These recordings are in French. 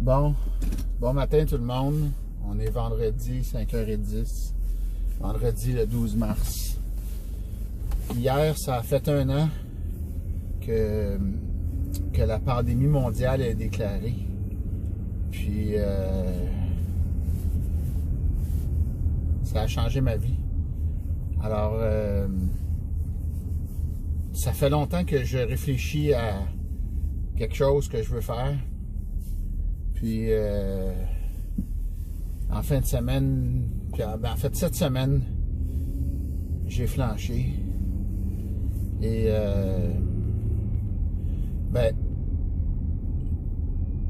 Bon matin tout le monde. On est vendredi 5h10. Vendredi le 12 mars. Hier, ça a fait un an que la pandémie mondiale est déclarée. Puis ça a changé ma vie. Alors ça fait longtemps que je réfléchis à quelque chose que je veux faire. Puis en fin de semaine, en fait cette semaine, j'ai flanché. Et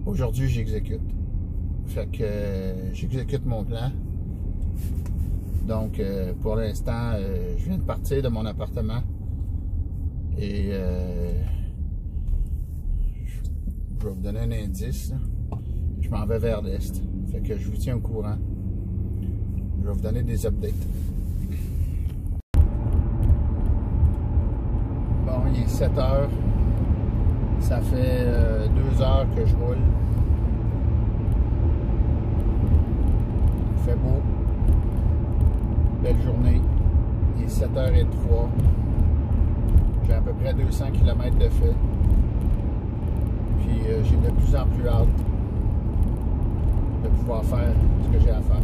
aujourd'hui j'exécute. Fait que j'exécute mon plan. Donc pour l'instant, je viens de partir de mon appartement. Et je vais vous donner un indice. Là. Je m'en vais vers l'est. Fait que je vous tiens au courant. Je vais vous donner des updates. Bon, il est 7 heures. Ça fait 2 heures que je roule. Il fait beau. Belle journée. Il est 7h03. J'ai à peu près 200 km de fait. Puis j'ai de plus en plus hâte de pouvoir faire ce que j'ai à faire.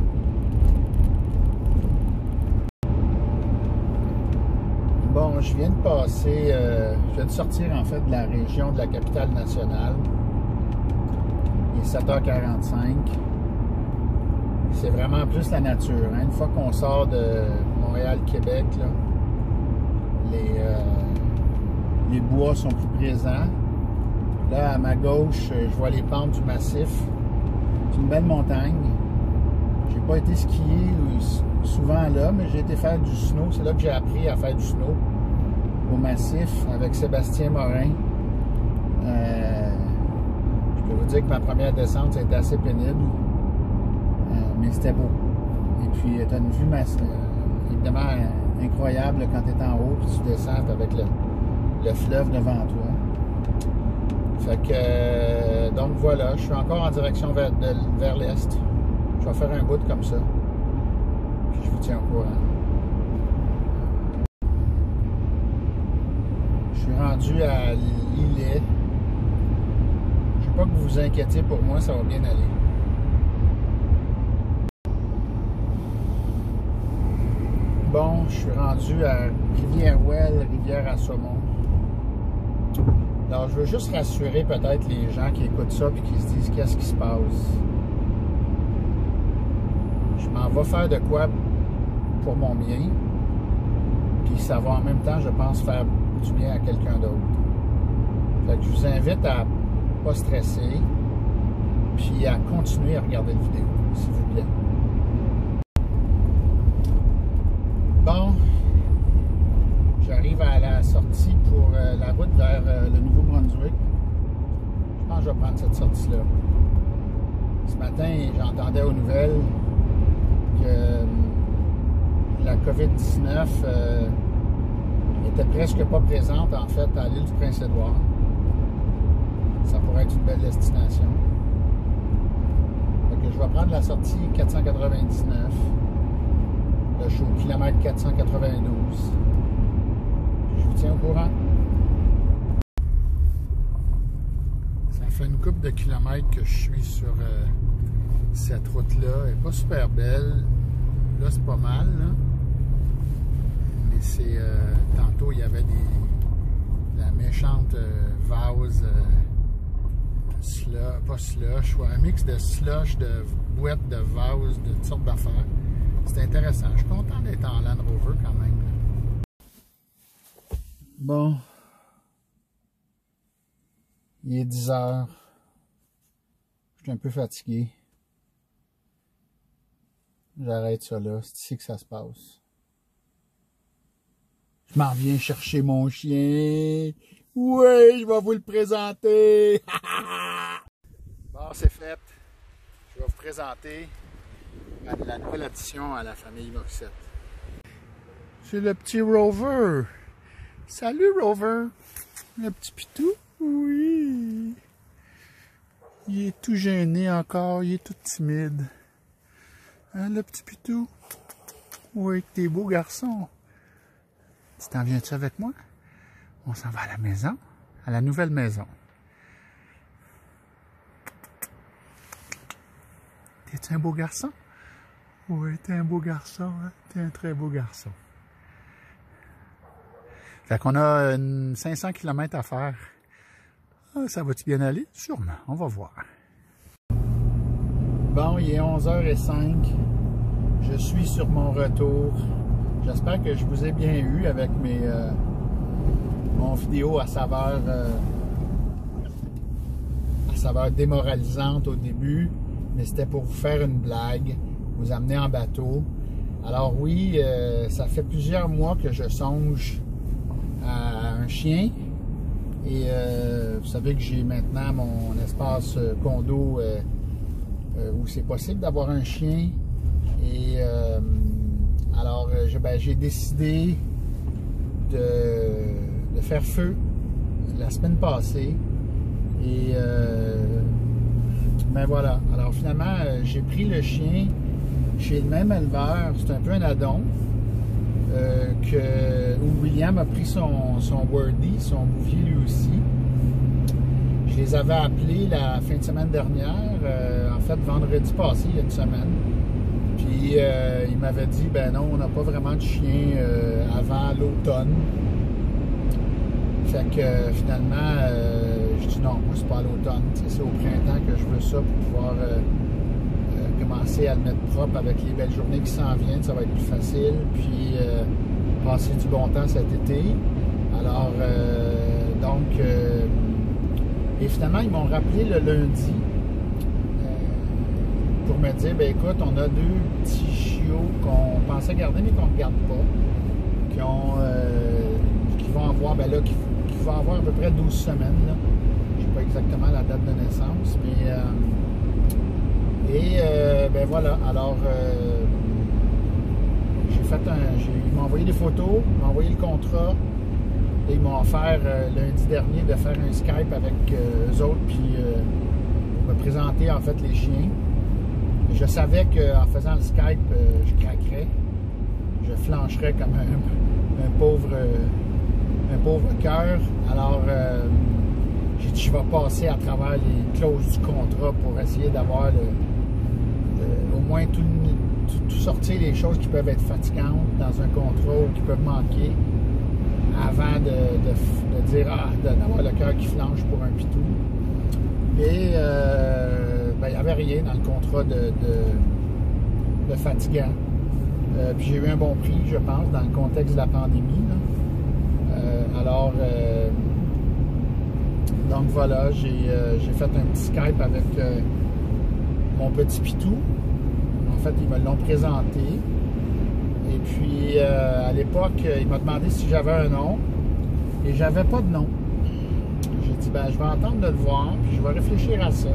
Bon, je viens de passer, je viens de sortir en fait de la région de la capitale nationale. Il est 7h45. C'est vraiment plus la nature. Hein? Une fois qu'on sort de Montréal-Québec, les bois sont plus présents. Là, à ma gauche, je vois les pentes du massif. C'est une belle montagne. J'ai pas été skier souvent là, mais j'ai été faire du snow. C'est là que j'ai appris à faire du snow au massif avec Sébastien Morin. Je peux vous dire que ma première descente, ça a été assez pénible. Mais c'était beau. Et puis, tu as une vue évidemment incroyable quand tu es en haut, puis tu descends avec le fleuve devant toi. Fait que, donc voilà, je suis encore en direction vers l'est. Je vais faire un bout comme ça. Puis je vous tiens au courant. Je suis rendu à Lillet. Je ne veux pas que vous vous inquiétez pour moi, ça va bien aller. Bon, je suis rendu à Rivière-Ouelle, Rivière-à-Saumon. Alors, je veux juste rassurer peut-être les gens qui écoutent ça et qui se disent qu'est-ce qui se passe. Je m'en vais faire de quoi pour mon bien, puis ça va en même temps, je pense, faire du bien à quelqu'un d'autre. Fait que je vous invite à ne pas stresser, puis à continuer à regarder la vidéo, s'il vous plaît. Bon, j'arrive à la sortie pour la route vers le Nouveau-Brunswick. Je pense que je vais prendre cette sortie-là. Ce matin, j'entendais aux nouvelles que la COVID-19 était presque pas présente, en fait, à l'île du Prince-Édouard. Ça pourrait être une belle destination. Donc, je vais prendre la sortie 499. Là, je suis au kilomètre 492. Je vous tiens au courant. Ça fait une couple de kilomètres que je suis sur cette route-là. Elle n'est pas super belle. Là, c'est pas mal. Là. Mais c'est... tantôt, il y avait la méchante vase... pas slush, un mix de slush, de boîtes, de vase, de toutes sortes d'affaires. C'est intéressant. Je suis content d'être en Land Rover quand même. Bon. Il est 10 heures. Je suis un peu fatigué. J'arrête ça là. C'est ici que ça se passe. Je m'en viens chercher mon chien. Oui, je vais vous le présenter. Bon, c'est fait. Je vais vous présenter la nouvelle addition à la famille Morissette. C'est le petit Rover. Salut Rover. Le petit pitou. Oui. Il est tout gêné encore, il est tout timide. Hein, le petit pitou? Oui, t'es beau garçon. Tu t'en viens-tu avec moi? On s'en va à la maison, à la nouvelle maison. T'es-tu un beau garçon? Oui, t'es un beau garçon, hein? T'es un très beau garçon. Fait qu'on a 500 km à faire. Ah, ça va-tu bien aller? Sûrement, on va voir. Bon, il est 11h05. Je suis sur mon retour. J'espère que je vous ai bien eu avec mon vidéo à saveur démoralisante au début. Mais c'était pour vous faire une blague, vous amener en bateau. Alors oui, ça fait plusieurs mois que je songe à un chien. Et vous savez que j'ai maintenant mon espace condo où c'est possible d'avoir un chien. Et alors j'ai décidé de faire feu la semaine passée. Et ben voilà. Alors finalement, j'ai pris le chien chez le même éleveur. C'est un peu un addon. Où William a pris son Wordy, son bouvier lui aussi. Je les avais appelés la fin de semaine dernière, en fait vendredi passé, il y a une semaine. Puis il m'avait dit, ben non, on n'a pas vraiment de chien avant l'automne. Fait que finalement, je dis non, moi c'est pas à l'automne, c'est au printemps que je veux ça pour pouvoir commencer à le mettre propre avec les belles journées qui s'en viennent, ça va être plus facile, puis passer du bon temps cet été. Alors, et finalement, ils m'ont rappelé le lundi pour me dire, ben écoute, on a 2 petits chiots qu'on pensait garder, mais qu'on ne garde pas, qui vont avoir, ben là, qui vont avoir à peu près 12 semaines, là. Je ne sais pas exactement la date de naissance, mais... ben voilà, alors ils m'ont envoyé des photos, ils m'ont envoyé le contrat et ils m'ont offert lundi dernier de faire un Skype avec eux autres puis me présenter en fait les chiens. Je savais qu'en faisant le Skype, je craquerais, je flancherais comme un pauvre cœur. Alors j'ai dit je vais passer à travers les clauses du contrat pour essayer d'avoir au moins tout sortir les choses qui peuvent être fatigantes dans un contrat ou qui peuvent manquer avant de dire d'avoir le cœur qui flanche pour un pitou. Et ben, il n'y avait rien dans le contrat de fatigant. Puis j'ai eu un bon prix, je pense, dans le contexte de la pandémie. Alors donc voilà, j'ai fait un petit Skype avec mon petit pitou. En fait, ils me l'ont présenté. Et puis, à l'époque, il m'a demandé si j'avais un nom. Et j'avais pas de nom. J'ai dit, ben, je vais attendre de le voir, puis je vais réfléchir à ça.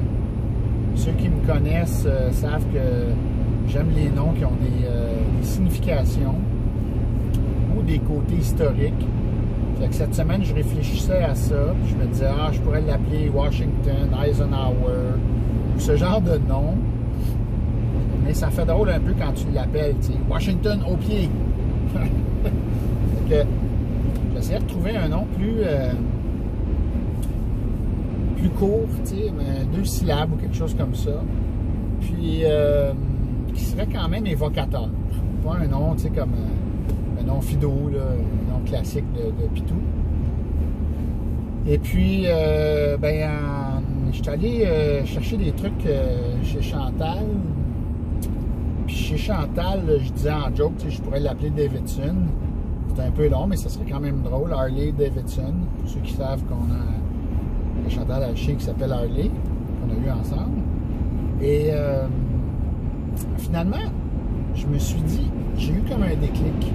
Ceux qui me connaissent savent que j'aime les noms qui ont des significations ou des côtés historiques. Fait que cette semaine, je réfléchissais à ça, puis je me disais, je pourrais l'appeler Washington, Eisenhower, ou ce genre de nom. Mais ça fait drôle un peu quand tu l'appelles, tu sais, Washington au pied. Fait que j'essayais de trouver un nom plus court, tu sais, 2 syllabes ou quelque chose comme ça. Puis qui serait quand même évocateur. Pas un nom, tu sais, comme un nom Fido, là, un nom classique de pitou. Et puis, je suis allé chercher des trucs chez Chantal. Puis chez Chantal, je disais en joke, tu sais, je pourrais l'appeler Davidson. C'est un peu long, mais ça serait quand même drôle. Harley Davidson. Pour ceux qui savent qu'on a Chantal a un chien qui s'appelle Harley, qu'on a eu ensemble. Et finalement, je me suis dit, j'ai eu comme un déclic.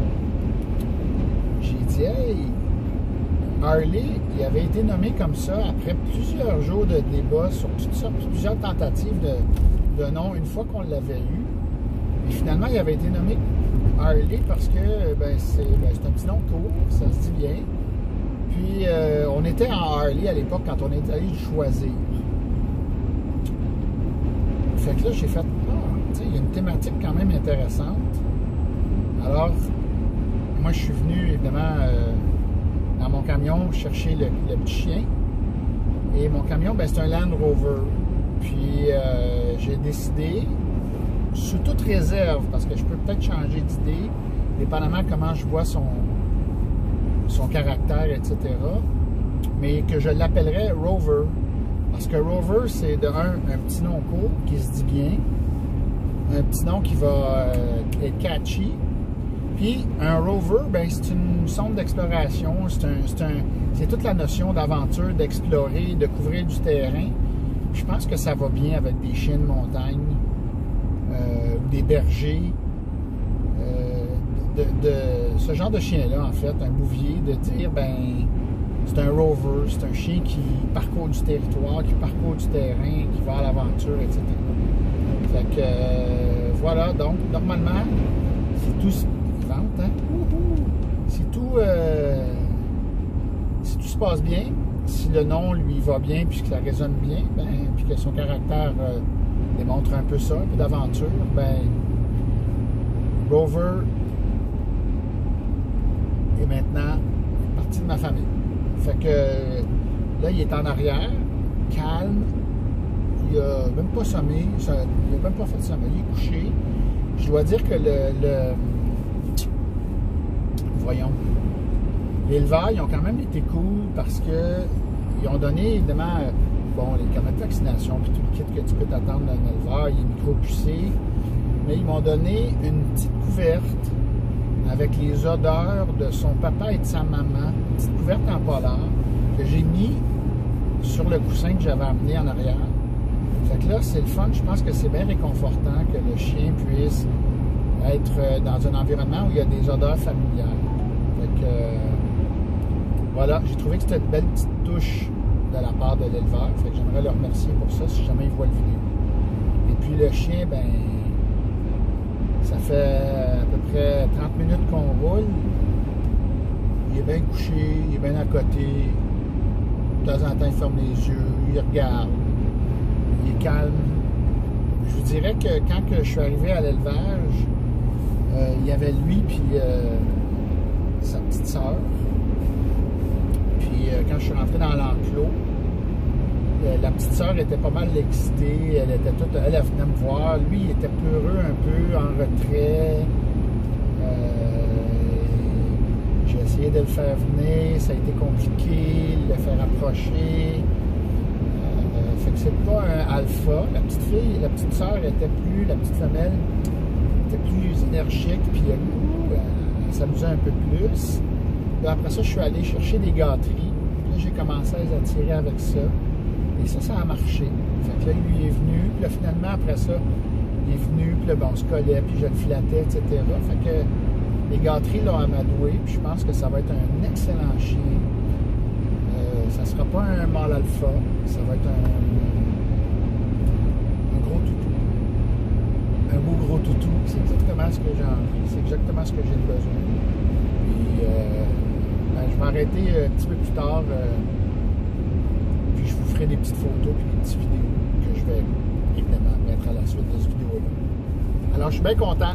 J'ai dit, hey, Harley, il avait été nommé comme ça après plusieurs jours de débat sur toutes sortes, plusieurs tentatives de nom une fois qu'on l'avait eu. Et finalement, il avait été nommé Harley parce que c'est un petit nom court, ça se dit bien. Puis on était en Harley à l'époque quand on est allé le choisir. là, j'ai fait, tu sais, il y a une thématique quand même intéressante. Alors, moi, je suis venu, évidemment, dans mon camion, chercher le petit chien. Et mon camion, ben, c'est un Land Rover. Puis, j'ai décidé, sous toute réserve, parce que je peux peut-être changer d'idée, dépendamment comment je vois son caractère, etc., mais que je l'appellerais Rover. Parce que Rover, c'est un petit nom court qui se dit bien, un petit nom qui va être catchy. Puis un rover, ben, c'est une sonde d'exploration, c'est toute la notion d'aventure, d'explorer, de couvrir du terrain. Je pense que ça va bien avec des chiens de montagne, des bergers, ce genre de chien-là, en fait, un bouvier, de dire, ben, c'est un rover, c'est un chien qui parcourt du territoire, qui parcourt du terrain, qui va à l'aventure, etc. Fait que, voilà, donc, normalement, c'est tout ce qu'ils vendent, hein? Si tout se passe bien, si le nom lui va bien, puis que ça résonne bien, ben, puis que son caractère démontre un peu ça, un peu d'aventure, ben, Rover est maintenant partie de ma famille. Fait que là, il est en arrière, calme, il a même pas sommé, il a même pas fait de sommeil, il est couché. Je dois dire que voyons, l'éleveur, ils ont quand même été cool parce que ils ont donné, évidemment, bon, les carnets de vaccination, puis tout le kit que tu peux t'attendre d'un éleveur, il est micro-pucé, mais ils m'ont donné une petite couverte avec les odeurs de son papa et de sa maman, une petite couverte en polar que j'ai mis sur le coussin que j'avais amené en arrière. Fait que là, c'est le fun. Je pense que c'est bien réconfortant que le chien puisse être dans un environnement où il y a des odeurs familières. Fait que, voilà, j'ai trouvé que c'était une belle petite touche de la part de l'éleveur. Fait que j'aimerais le remercier pour ça si jamais il voit le vidéo. Et puis le chien, ben, ça fait à peu près 30 minutes qu'on roule. Il est bien couché, il est bien à côté. De temps en temps, il ferme les yeux, il regarde. Il est calme. Je vous dirais que quand je suis arrivé à l'élevage, il y avait lui puis sa petite sœur. Puis quand je suis rentré dans l'enclos, la petite sœur était pas mal excitée. Elle venait me voir. Lui, il était peureux un peu, en retrait. J'ai essayé de le faire venir. Ça a été compliqué, de le faire approcher. Fait que c'est pas un alpha. La petite sœur la petite femelle était plus énergique, puis elle s'amusait un peu plus. Puis après ça, je suis allé chercher des gâteries. Là, j'ai commencé à les attirer avec ça. Et ça a marché. Fait que là, lui est venu. Puis là, finalement, après ça, il est venu. Puis là, bon, on se collait, puis je le flattais, etc. Fait que les gâteries l'ont amadoué. Puis je pense que ça va être un excellent chien. Ça ne sera pas un mâle alpha. Ça va être un gros toutou. Un beau gros toutou. C'est exactement ce que j'ai envie. C'est exactement ce que j'ai besoin. Puis, ben, je vais arrêter un petit peu plus tard. Puis je vous ferai des petites photos puis des petites vidéos que je vais évidemment mettre à la suite de cette vidéo-là. Alors, je suis bien content.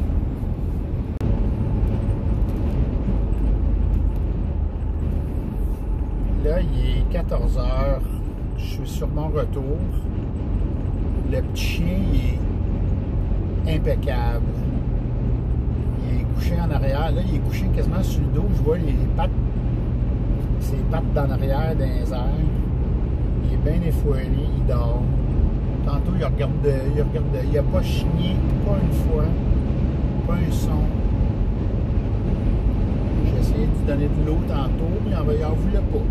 Là, il est 14 h. Je suis sur mon retour. Le petit chien, il est impeccable. Il est couché en arrière. Là, il est couché quasiment sur le dos. Je vois les pattes, ses pattes d'en arrière dans les airs. Il est bien effoiré. Il dort. Tantôt, il regardait. Il n'a pas chigné, pas une fois. Pas un son. J'ai essayé de lui donner de l'eau tantôt, mais il n'en voulait pas.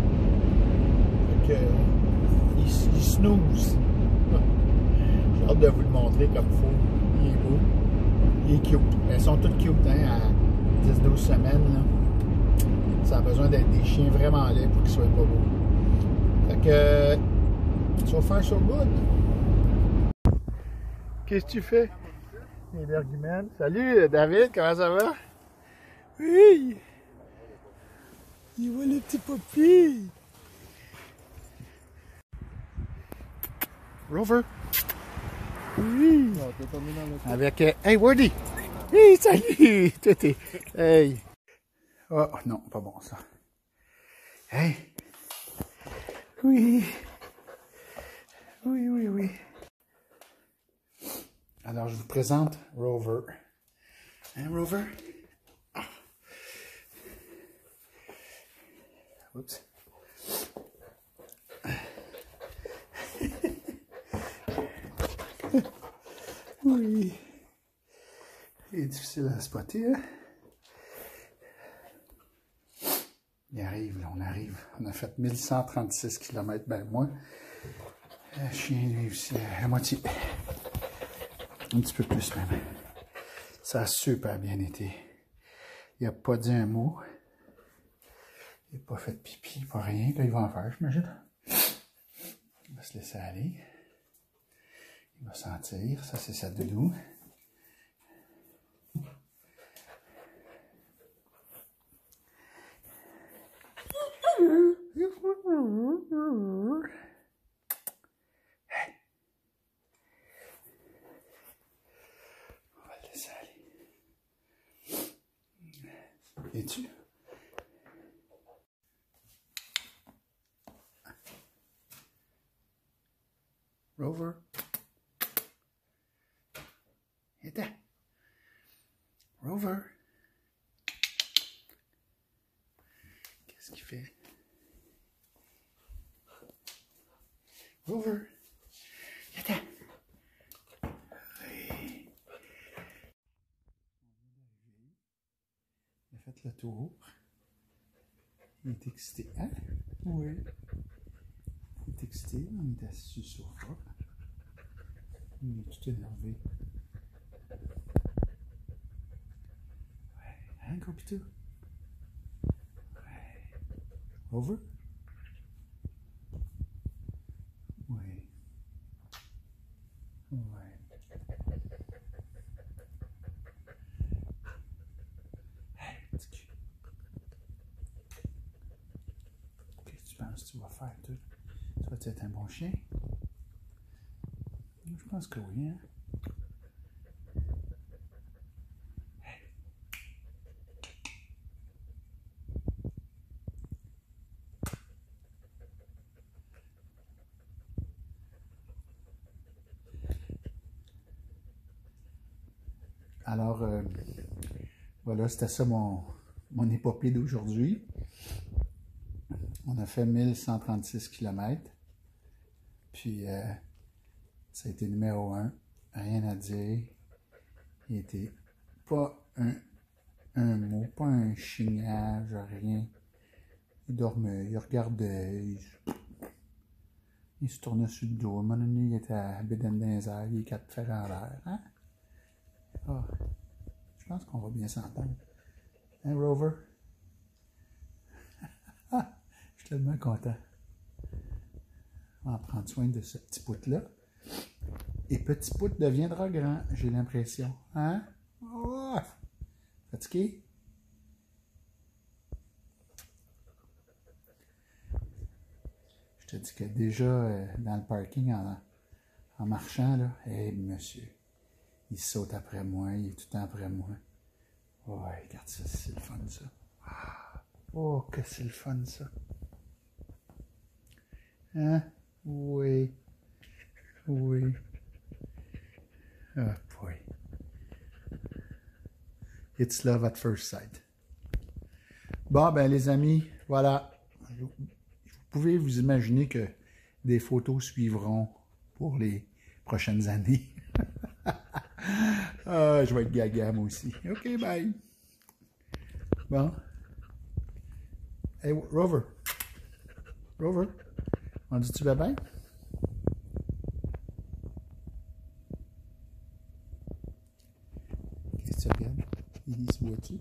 Il snooze. J'ai hâte de vous le montrer comme il faut. Il est beau. Il est cute. Elles sont toutes cute, hein, à 10-12 semaines. Là. Ça a besoin d'être des chiens vraiment laids pour qu'ils soient pas beaux. Fait que, so far so good. Qu'est-ce que tu fais? Les bergumènes. Salut David, comment ça va? Oui! Il voit le petit papy! Rover! Oui. Non, t'es tombé dans le trou. Avec... hey, Woody! Hey, salut! Toi, t'es... Hey! Oh, non, pas bon, ça. Hey! Oui! Oui, oui, oui. Alors, je vous présente Rover. Hein, Rover? Ah. Oups. Oui. Il est difficile à spotter, hein? Il arrive, là, on arrive. On a fait 1136 km, ben moi. Le chien, lui aussi, à moitié. Un petit peu plus, même. Ça a super bien été. Il n'a pas dit un mot. Il n'a pas fait de pipi, pas rien. Là, il va en faire, j'imagine. Il va se laisser aller. Il va sentir. Ça, c'est sa doudou. On va le laisser aller. Es-tu? Rover? Et Rover? Qu'est-ce qu'il fait? Rover? Et oui. Il a fait le tour. Il est excité. Hein? Oui. Il est excité. On est assis sur le sofa. Il est tout énervé. Ouais. Hein, Copito? Ouais. Over? Oui. Ouais. Hey, petit cul. Qu'est-ce que tu penses que tu vas faire, toi? Tu vas être un bon chien? Je pense que oui, hein? Alors, voilà, c'était ça mon épopée d'aujourd'hui. On a fait 1136 km. Puis, ça a été numéro 1. Rien à dire. Il était pas un mot, pas un chignage, rien. Il dormait, il regardait, il se tournait sur le dos. À un moment donné, il était à bédaine dans les airs, il est quatre fers en l'air. Hein? Ah, je pense qu'on va bien s'entendre. Hein, Rover? Ah, je suis tellement content. On va prendre soin de ce petit poutre-là. Et petit poutre deviendra grand, j'ai l'impression. Hein? Oh! Fatigué? Je te dis que déjà, dans le parking, en marchant, là, hey, monsieur, il saute après moi, il est tout le temps après moi. Ouais, regarde ça, c'est le fun, ça. Oh, que c'est le fun, ça. Hein? Oui. Oui. Ah, boy. It's love at first sight. Bon, ben, les amis, voilà. Vous pouvez vous imaginer que des photos suivront pour les prochaines années. Ah, je vais être gaga, moi aussi. OK, bye. Bon. Hey, Rover. Rover. On dit-tu bye-bye? Qu'est-ce que tu regardes? Il se voit-tu?